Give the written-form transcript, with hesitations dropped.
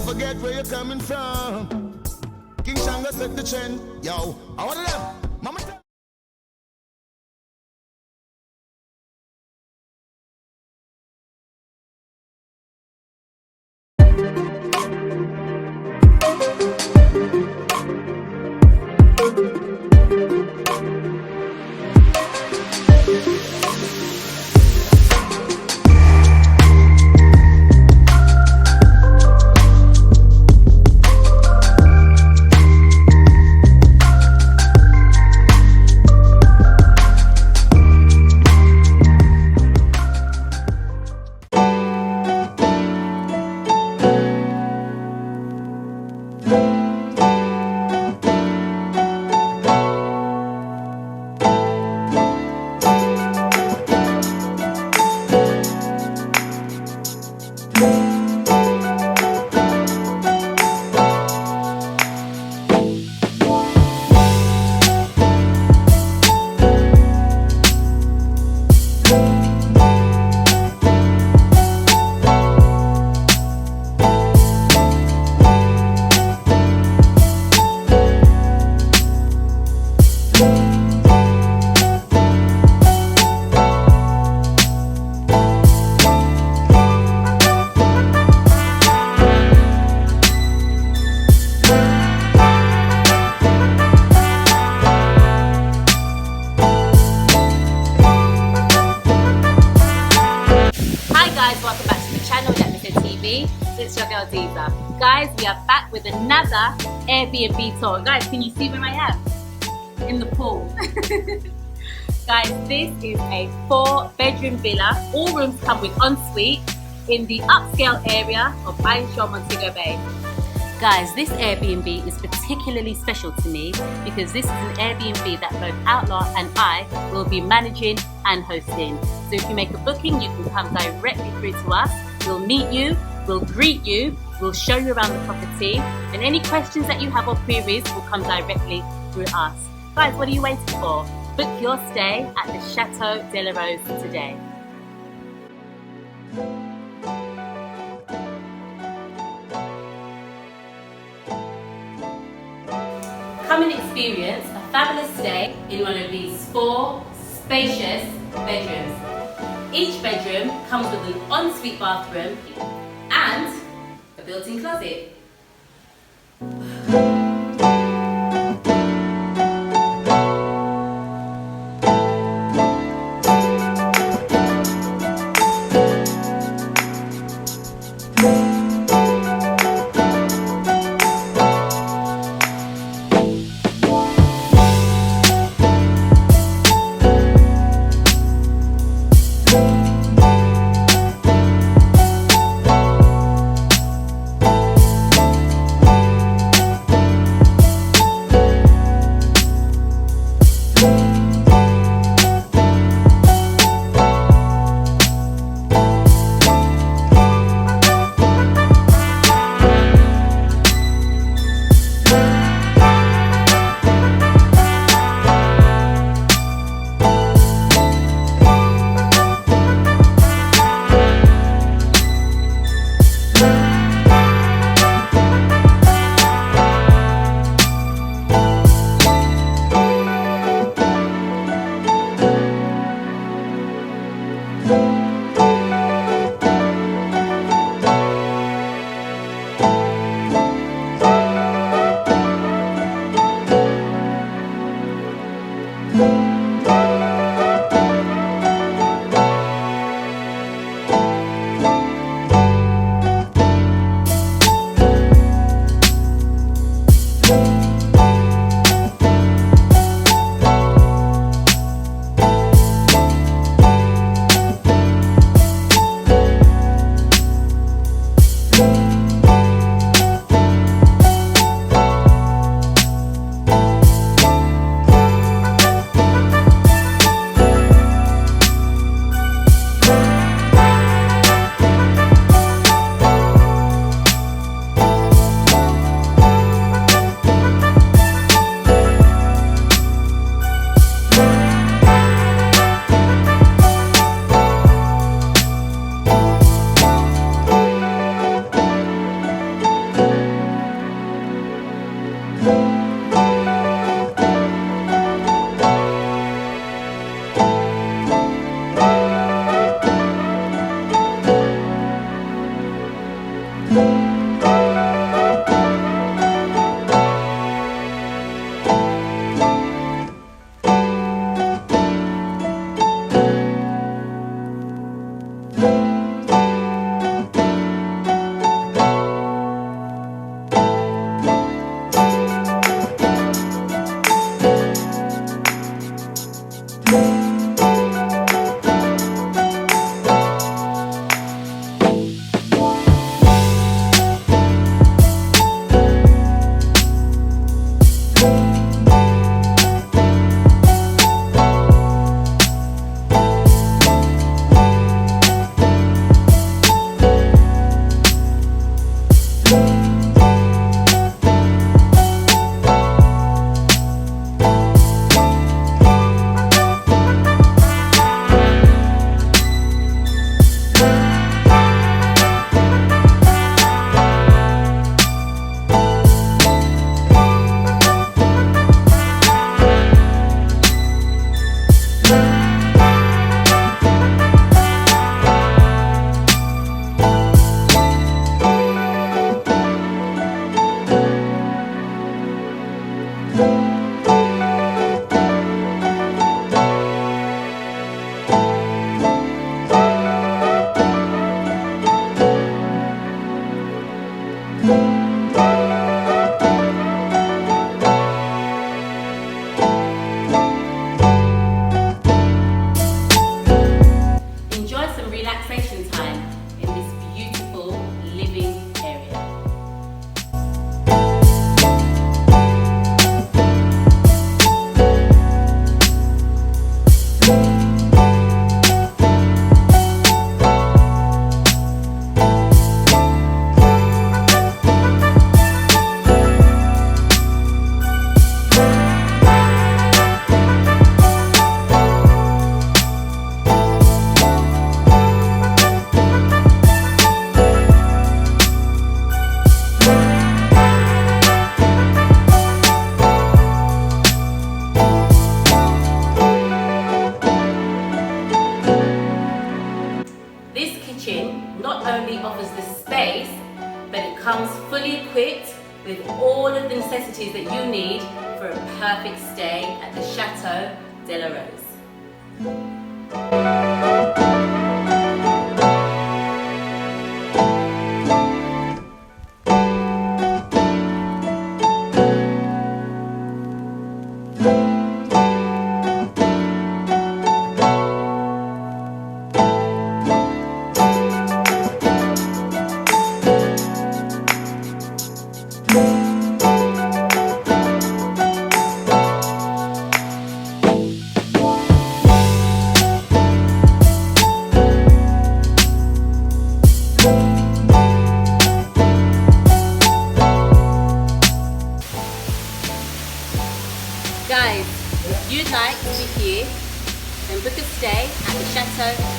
forget where you're coming from. King Shango set the trend. Yo, I want them. Mama. It's your girl Diva. Guys, we are back with another Airbnb tour. Guys, can you see where I am? In the pool. Guys, this is a 4-bedroom villa. All rooms come with ensuite in the upscale area of Bayshore, Montego Bay. Guys, this Airbnb is particularly special to me because this is an Airbnb that both Outlaw and I will be managing and hosting. So if you make a booking, you can come directly through to us. We'll meet you, we'll greet you, we'll show you around the property, and any questions that you have or queries will come directly through us. Guys, what are you waiting for? Book your stay at the Chateau de la Rose today. Come and experience a fabulous stay in one of these 4 spacious bedrooms. Each bedroom comes with an ensuite bathroom and a built-in closet. Enjoy some relaxation time in this beautiful living area. This kitchen not only offers the space, but it comes fully equipped with all of the necessities that you need for a perfect stay at the Chateau de la Rose. Guys, if you'd like to be here, then book a stay at the Chateau